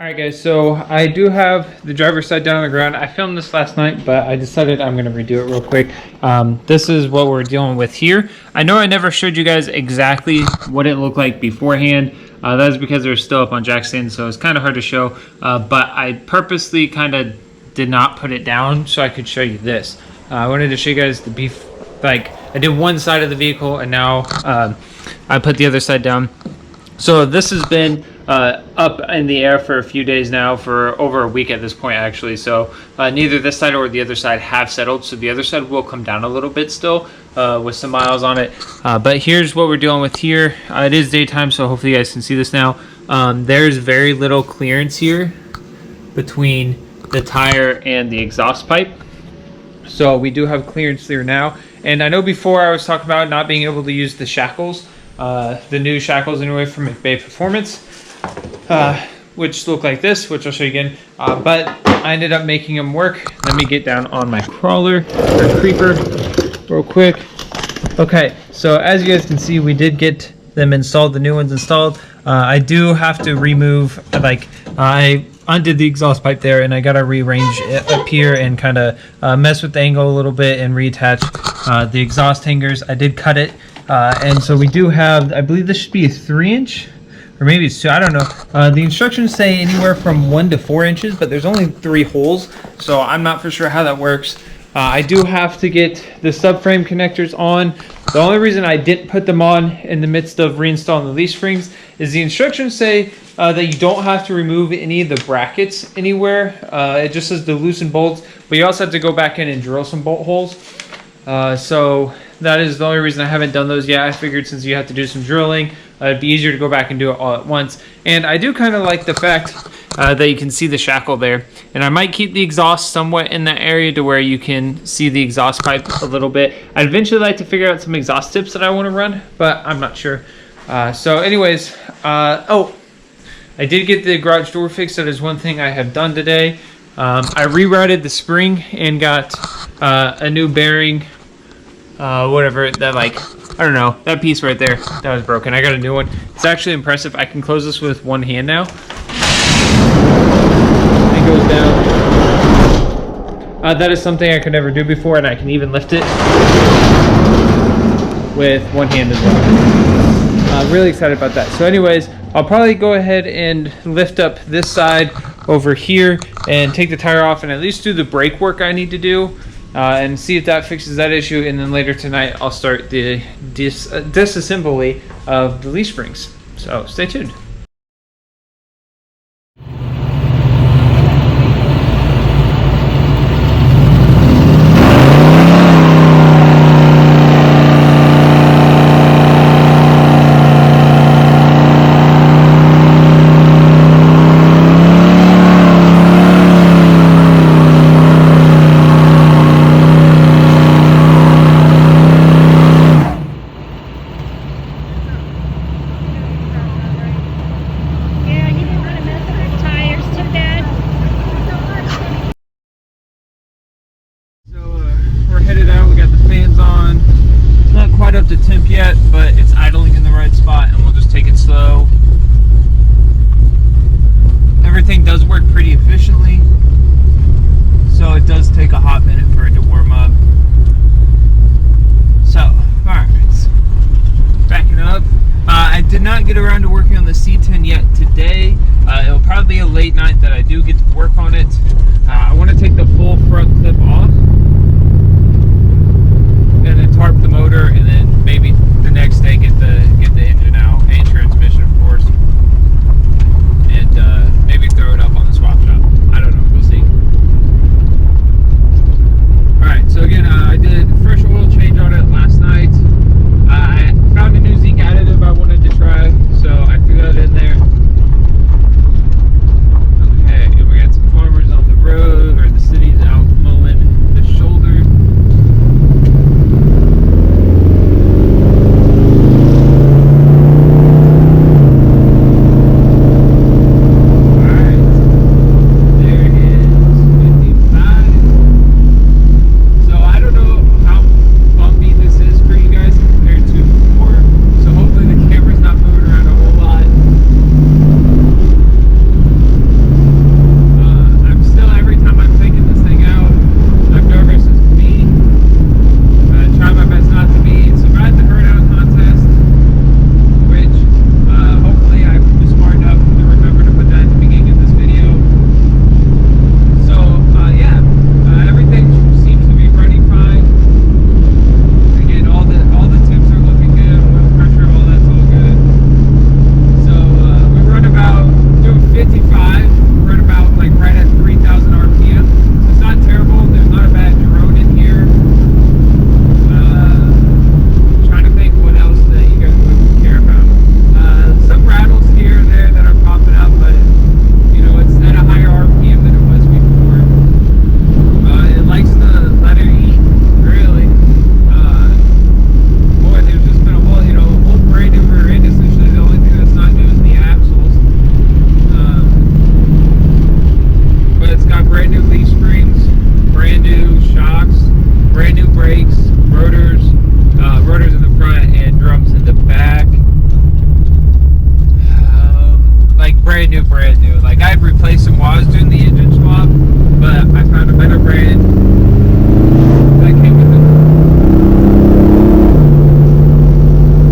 Alright guys, so I do have the driver's side down on the ground. I filmed this last night, but I decided I'm going to redo it real quick. This is what we're dealing with here. I know I never showed you guys exactly what it looked like beforehand. That is because they're still up on jack stands, so it's kind of hard to show. But I purposely kind of did not put it down so I could show you this. I wanted to show you guys the beef. Like, I did one side of the vehicle, and now I put the other side down. So this has been up in the air for a few days now, for over a week at this point actually. So neither this side or the other side have settled, so the other side will come down a little bit still with some miles on it. But here's what we're dealing with here. It is daytime, so hopefully you guys can see this now. There's very little clearance here between the tire and the exhaust pipe, so we do have clearance there now. And I know before I was talking about not being able to use the shackles, the new shackles anyway from McBay Performance, which look like this, which I'll show you again. But I ended up making them work. Let me get down on my crawler or creeper real quick. Okay, so as you guys can see, we did get them installed, the new ones installed. I do have to remove, like, I undid the exhaust pipe there, and I gotta rearrange it up here and kind of mess with the angle a little bit and reattach the exhaust hangers. I did cut it. And so we do have, I believe this should be a 3-inch, or maybe it's 2, I don't know. The instructions say anywhere from 1 to 4 inches, but there's only 3 holes, so I'm not for sure how that works. I do have to get the subframe connectors on. The only reason I didn't put them on in the midst of reinstalling the leaf springs is the instructions say that you don't have to remove any of the brackets anywhere. It just says to loosen bolts, but you also have to go back in and drill some bolt holes. So that is the only reason I haven't done those yet. I figured since you have to do some drilling, it'd be easier to go back and do it all at once. And I do kind of like the fact that you can see the shackle there. And I might keep the exhaust somewhat in that area to where you can see the exhaust pipe a little bit. I'd eventually like to figure out some exhaust tips that I want to run, but I'm not sure. So anyways, oh, I did get the garage door fixed. That is one thing I have done today. I rerouted the spring and got a new bearing, whatever that, like, I don't know, that piece right there that was broken. I got a new one. It's actually impressive. I can close this with one hand now. It goes down. That is something I could never do before, and I can even lift it with one hand as well. Really excited about that. So anyways, I'll probably go ahead and lift up this side over here and take the tire off and at least do the brake work I need to do, and see if that fixes that issue. And then later tonight I'll start the disassembly of the leaf springs. So stay tuned. Up to temp yet, but it's idling in the right spot, and we'll just take it slow. Everything does work pretty efficiently, so it does take a hot minute for it to warm up. So, alright, backing up. I did not get around to working on the C10 yet today. It'll probably be a late night that I do get to work on it. I want to take the full front clip off and then tarp the motor, and then maybe the next day get the engine out and transmission, of course, and maybe throw it up on the swap shop. I don't know, we'll see. Alright, so again, I did fresh oil change on it last night. I found a new zinc additive I wanted to try, so I threw that in there. Okay, and we got some farmers on the road. like brand new. Like I've replaced some while I was doing the engine swap, but I found a better brand that came with it.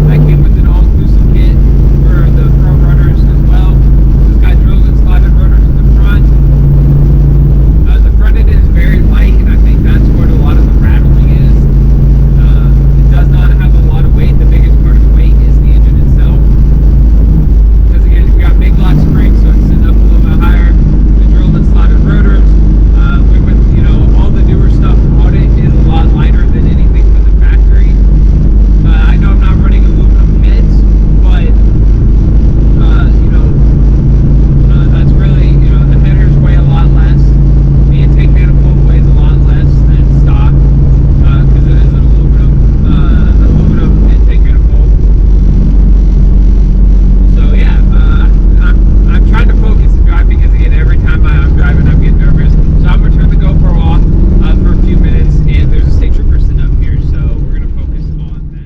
I came with an all-inclusive kit for the front runners as well. It's got drills and slotted rotors in the front. The front end is very light, and I think that's what a lot of the rattling is. It does not have a lot of weight. The biggest part of the weight is the engine itself. Because again, we got big block springs, so it's sitting up a little bit higher. The drilled and slotted rotors. With all the newer stuff on it is a lot lighter than anything from the factory. I know I'm not running aluminum bits, but that's really, the headers weigh a lot less. The intake manifold weighs a lot less than stock, because it is an aluminum intake manifold. So yeah, I'm trying to focus and drive, because again, every time I'm driving, I'm getting nervous. So I'm gonna turn the GoPro off for a few minutes, and there's a state trooper sitting up here, so we're gonna focus on that.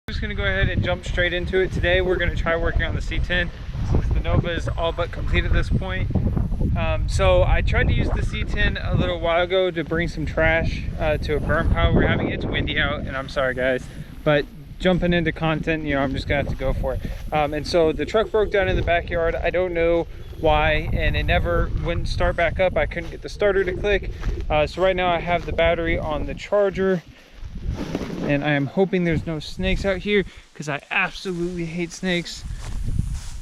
I'm just gonna go ahead and jump straight into it. Today we're gonna try working on the C10 since the Nova is all but complete at this point. So I tried to use the C10 a little while ago to bring some trash to a burn pile we're having. It's windy out, and I'm sorry guys, but jumping into content, I'm just gonna have to go for it. And so the truck broke down in the backyard. I don't know why, and it never wouldn't start back up. I couldn't get the starter to click. So right now I have the battery on the charger, and I am hoping there's no snakes out here, because I absolutely hate snakes.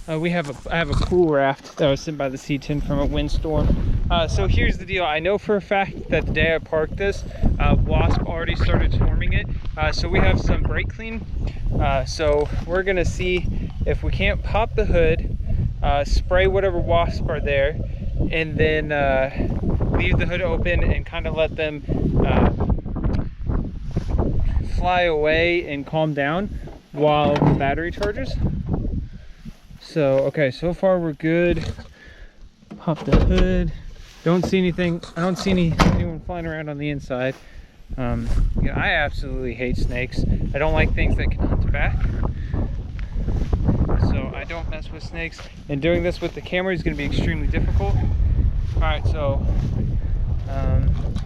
I have a pool raft that was sent by the C10 from a windstorm. So here's the deal. I know for a fact that the day I parked this, wasp already started swarming it. So we have some brake clean. So we're gonna see if we can't pop the hood, spray whatever wasps are there, and then leave the hood open and kind of let them fly away and calm down while the battery charges. So, okay, so far we're good. Pop the hood. Don't see anything. I don't see anyone flying around on the inside. I absolutely hate snakes. I don't like things that can hunt back. So I don't mess with snakes. And doing this with the camera is going to be extremely difficult. Alright, so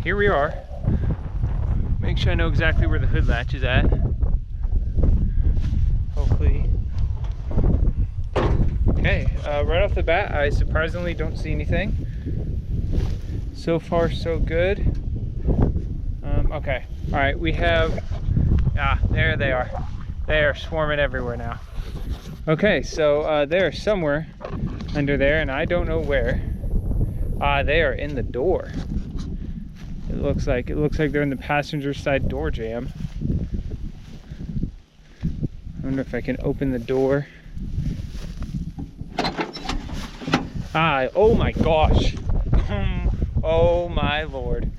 here we are. Make sure I know exactly where the hood latch is at. Hopefully. Okay, right off the bat, I surprisingly don't see anything. So far, so good. Okay, all right, we have, there they are. They are swarming everywhere now. Okay, so they're somewhere under there, and I don't know where. They are in the door. It looks like they're in the passenger side door jamb. I wonder if I can open the door. Oh my gosh. Oh my lord.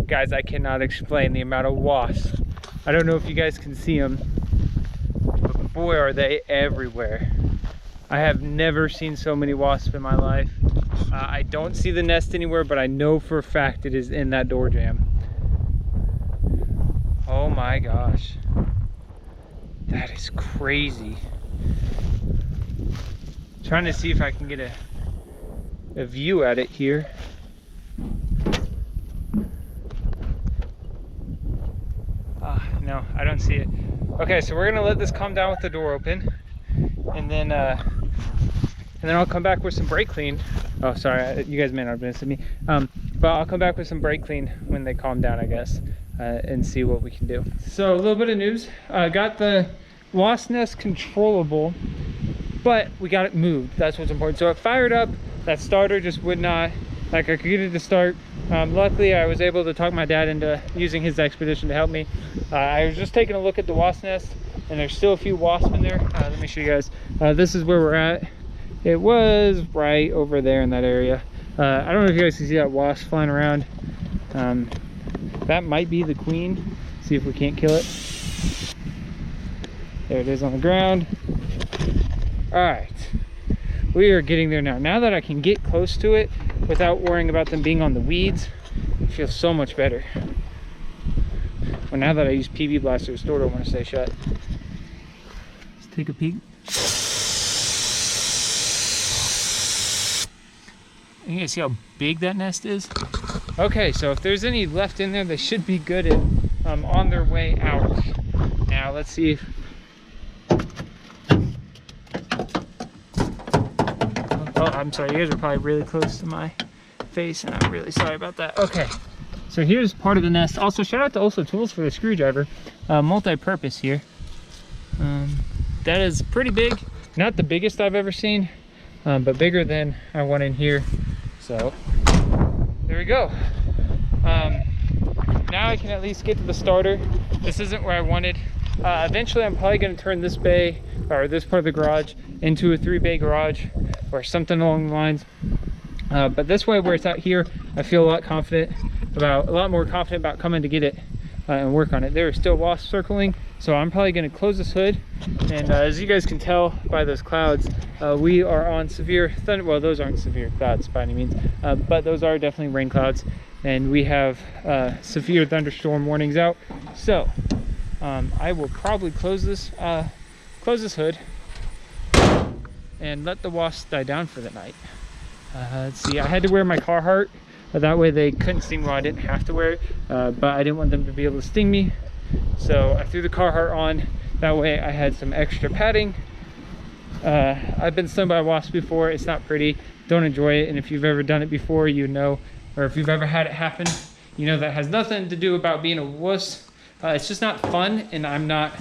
Guys, I cannot explain the amount of wasps. I don't know if you guys can see them, but boy are they everywhere. I have never seen so many wasps in my life. I don't see the nest anywhere, but I know for a fact it is in that door jamb. Oh my gosh. That is crazy. Trying to see if I can get a view at it here. No, I don't see it. Okay, so we're gonna let this calm down with the door open, and then I'll come back with some brake clean. Oh, sorry, you guys may not have been listening to me. But I'll come back with some brake clean when they calm down, I guess, and see what we can do. So a little bit of news. Got the wasp nest controllable, but we got it moved. That's what's important. So it fired up. That starter just would not, I could get it to start. Luckily, I was able to talk my dad into using his expedition to help me. I was just taking a look at the wasp nest, and there's still a few wasps in there. Let me show you guys. This is where we're at. It was right over there in that area. I don't know if you guys can see that wasp flying around. That might be the queen. See if we can't kill it. There it is on the ground. All right, we are getting there now. Now that I can get close to it without worrying about them being on the weeds, it feels so much better. Well, now that I use PB blasters, the door don't want to stay shut. take a peek. You guys see how big that nest is? Okay, so if there's any left in there, they should be good at, on their way out. Now let's see if... Oh, I'm sorry, you guys are probably really close to my face, and I'm really sorry about that. Okay, so here's part of the nest. Also, shout out to Also Tools for the screwdriver. Multi-purpose here. That is pretty big. Not the biggest I've ever seen, but bigger than I want in here. So there we go. Now I can at least get to the starter. This isn't where I wanted. Eventually I'm probably going to turn this bay, or this part of the garage, into a 3-bay garage or something along the lines. But this way, where it's out here, I feel a lot more confident about coming to get it and work on it. There are still wasps circling, so I'm probably going to close this hood. And as you guys can tell by those clouds, we are on severe thunder. Well, those aren't severe clouds by any means, but those are definitely rain clouds, and we have severe thunderstorm warnings out. So I will probably close this hood and let the wasps die down for the night. Let's see, I had to wear my Carhartt, that way they couldn't sting me. Well, I didn't have to wear it, but I didn't want them to be able to sting me, so I threw the Carhartt on. That way I had some extra padding. I've been stung by wasps before. It's not pretty, don't enjoy it, and if you've ever done it before, you know, or if you've ever had it happen, you know that has nothing to do about being a wuss. It's just not fun, and I'm not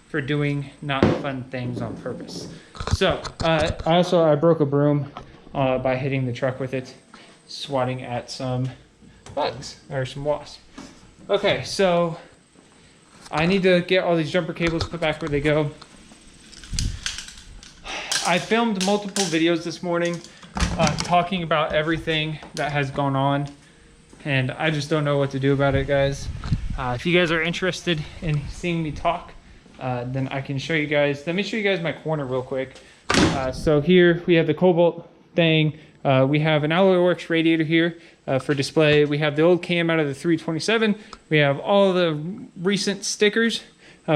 for doing not fun things on purpose. So I broke a broom by hitting the truck with it, swatting at some bugs or some wasps. Okay, so I need to get all these jumper cables put back where they go. I filmed multiple videos this morning talking about everything that has gone on, and I just don't know what to do about it, guys. If you guys are interested in seeing me talk, then I can show you guys. Let me show you guys my corner real quick. So here we have the Cobalt thing. We have an Alloy Works radiator here for display. We have the old cam out of the 327. We have all the recent stickers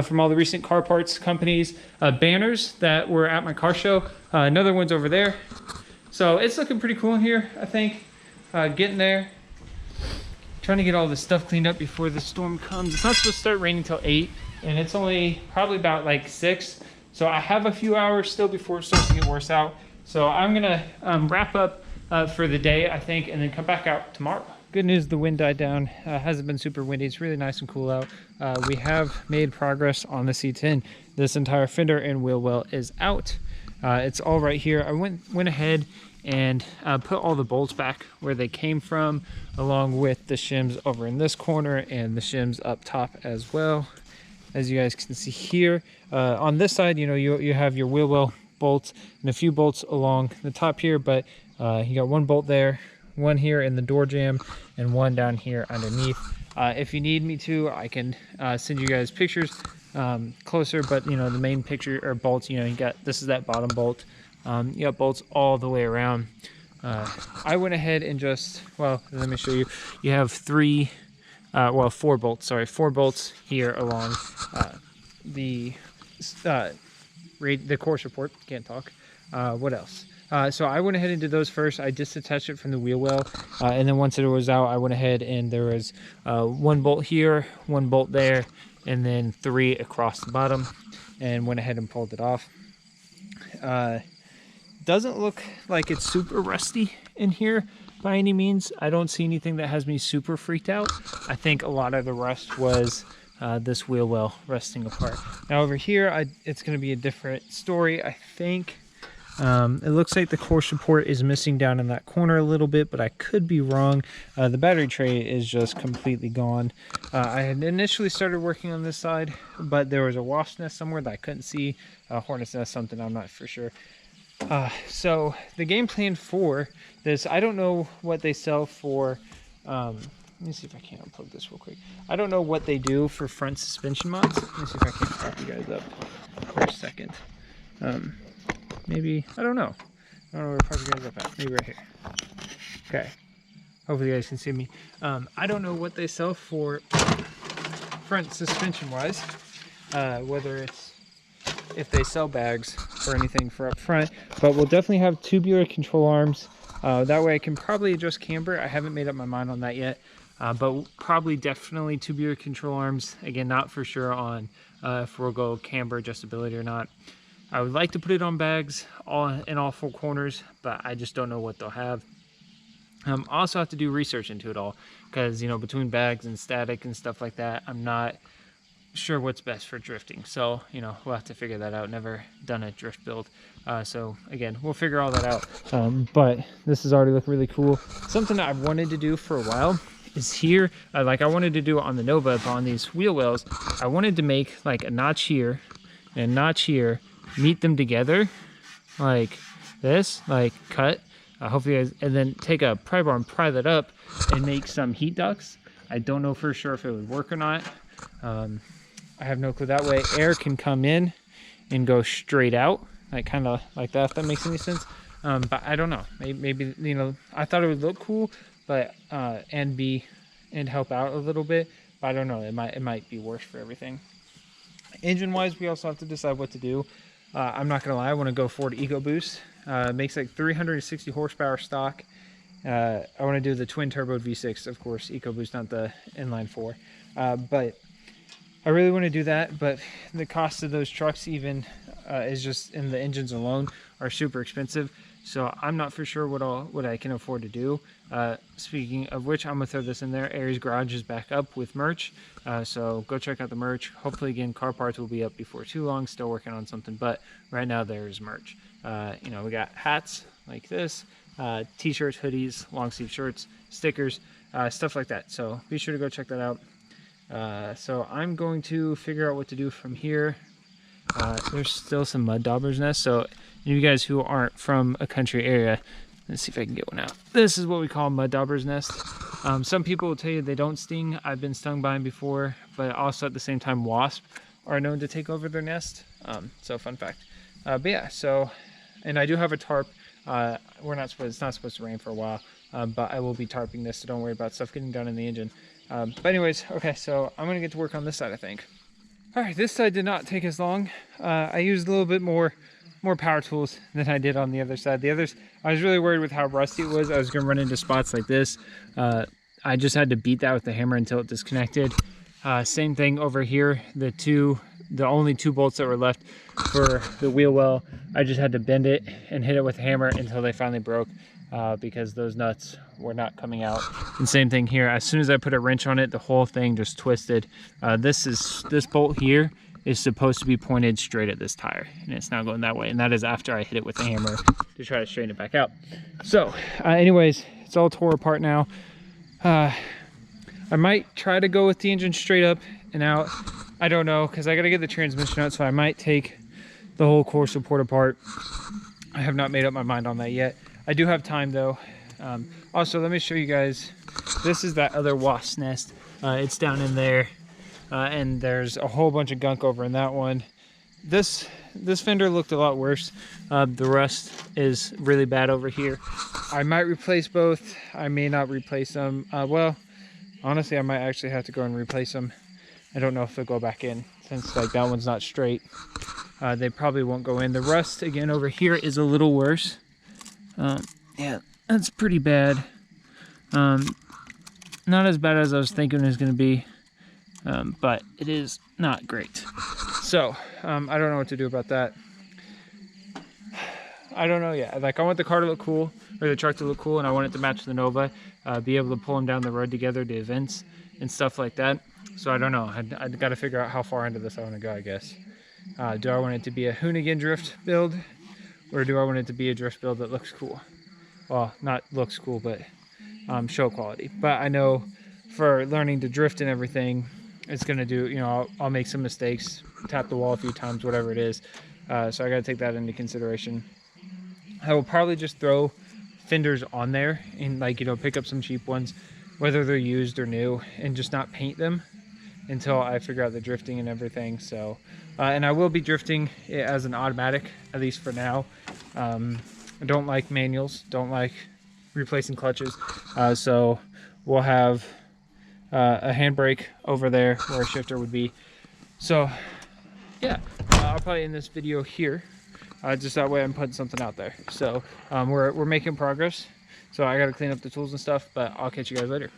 from all the recent car parts companies, banners that were at my car show. Another one's over there. So it's looking pretty cool in here, I think. Getting there. Trying to get all this stuff cleaned up before the storm comes. It's not supposed to start raining until 8, and it's only probably about like 6. So I have a few hours still before it starts to get worse out. So I'm gonna wrap up for the day, I think, and then come back out tomorrow. Good news, the wind died down. Hasn't been super windy. It's really nice and cool out. We have made progress on the C10. This entire fender and wheel well is out. It's all right here. I went ahead and put all the bolts back where they came from, along with the shims over in this corner and the shims up top as well. As you guys can see here, on this side, you know, you have your wheel well bolts and a few bolts along the top here, but you got one bolt there, one here in the door jamb, and one down here underneath. If you need me to, I can send you guys pictures closer, but you know, the main picture or bolts, you know, you got, this is that bottom bolt. You got bolts all the way around. I went ahead and just, well, let me show you. You have four bolts, sorry, 4 bolts here along the core support. Can't talk. What else? So I went ahead and did those first. I disattached it from the wheel well, and then once it was out, I went ahead and there was 1 bolt here, 1 bolt there, and then 3 across the bottom, and went ahead and pulled it off. Doesn't look like it's super rusty in here by any means. I don't see anything that has me super freaked out. I think a lot of the rust was this wheel well rusting apart. Now over here, it's going to be a different story, I think. It looks like the core support is missing down in that corner a little bit, but I could be wrong. The battery tray is just completely gone. I had initially started working on this side, but there was a wasp nest somewhere that I couldn't see. A hornet's nest, something, I'm not for sure. So the game plan for this, I don't know what they sell for, let me see if I can unplug this real quick. I don't know what they do for front suspension mods. Let me see if I can pop you guys up for a second. Maybe, I don't know where to pop you guys up at. Maybe right here. Okay. Hopefully you guys can see me. I don't know what they sell for front suspension wise. Whether it's if they sell bags or anything for up front, but we'll definitely have tubular control arms. That way I can probably adjust camber. I haven't made up my mind on that yet, but probably definitely tubular control arms. Again, not for sure on if we'll go camber adjustability or not. I would like to put it on bags in all four corners, but I just don't know what they'll have. I also have to do research into it all because, you know, between bags and static and stuff like that, I'm not sure what's best for drifting. So, you know, we'll have to figure that out. Never done a drift build. So again, we'll figure all that out. But this is already looking really cool. Something that I've wanted to do for a while is here, like I wanted to do it on the Nova, but on these wheel wells, I wanted to make like a notch here and a notch here, meet them together like this, like cut. Hopefully, and then take a pry bar and pry that up and make some heat ducts. I don't know for sure if it would work or not. I have no clue. That way air can come in and go straight out, like kind of like that, if that makes any sense. But I don't know. Maybe, you know, I thought it would look cool, but and help out a little bit. But I don't know. It might be worse for everything. Engine wise, we also have to decide what to do. I'm not gonna lie, I want to go Ford EcoBoost. It makes like 360 horsepower stock. I want to do the twin turbo V6, of course, EcoBoost, not the inline 4. But I really want to do that, but the cost of those trucks even is just in the engines alone are super expensive. So I'm not for sure what I can afford to do. Speaking of which, I'm gonna throw this in there. Aries Garage is back up with merch, so go check out the merch. Hopefully, again, car parts will be up before too long. Still working on something, but right now there's merch. You know, we got hats like this, t-shirts, hoodies, long sleeve shirts, stickers, stuff like that. So be sure to go check that out. So I'm going to figure out what to do from here. There's still some mud daubers nests, so you guys who aren't from a country area, let's see if I can get one out. This is what we call mud dauber's nest. Some people will tell you they don't sting. I've been stung by them before, but also at the same time wasp are known to take over their nest. So fun fact. But yeah, so, and I do have a tarp. It's not supposed to rain for a while, but I will be tarping this, so don't worry about stuff getting done in the engine. But anyways, okay, so I'm gonna get to work on this side, I think. All right, this side did not take as long. I used a little bit more power tools than I did on the other side. The others, I was really worried with how rusty it was. I was gonna run into spots like this. I just had to beat that with the hammer until it disconnected. Same thing over here. The only two bolts that were left for the wheel well, I just had to bend it and hit it with a hammer until they finally broke, because those nuts were not coming out. And same thing here. As soon as I put a wrench on it, the whole thing just twisted. This bolt here is supposed to be pointed straight at this tire, and it's not going that way. And that is after I hit it with a hammer to try to straighten it back out. So anyways, it's all tore apart now. I might try to go with the engine straight up and out. I don't know, because I got to get the transmission out, so I might take the whole core support apart. I have not made up my mind on that yet. I do have time though. Also, let me show you guys. This is that other wasp nest. It's down in there, and there's a whole bunch of gunk over in that one. This fender looked a lot worse. The rust is really bad over here. I might replace both. I may not replace them. Well, honestly, I might actually have to go and replace them. I don't know if they'll go back in, since like that one's not straight. They probably won't go in. The rust again over here is a little worse. Yeah, that's pretty bad. Not as bad as I was thinking it was going to be, but it is not great. So I don't know what to do about that. I don't know yet. Like, I want the car to look cool, or the truck to look cool, and I want it to match the Nova. Be able to pull them down the road together to events and stuff like that. So I don't know. I got to figure out how far into this I want to go, I guess. Do I want it to be a Hoonigan drift build, or do I want it to be a drift build that looks cool? Well, not looks cool, but show quality. But I know for learning to drift and everything, it's going to do, you know, I'll make some mistakes, tap the wall a few times, whatever it is. So I got to take that into consideration. I will probably just throw fenders on there and, like, you know, pick up some cheap ones, whether they're used or new, and just not paint them until I figure out the drifting and everything. So, and I will be drifting it as an automatic, at least for now. I don't like manuals, don't like replacing clutches. So we'll have a handbrake over there where a shifter would be. So yeah, I'll probably end this video here. Just that way I'm putting something out there. So we're making progress. So I got to clean up the tools and stuff, but I'll catch you guys later.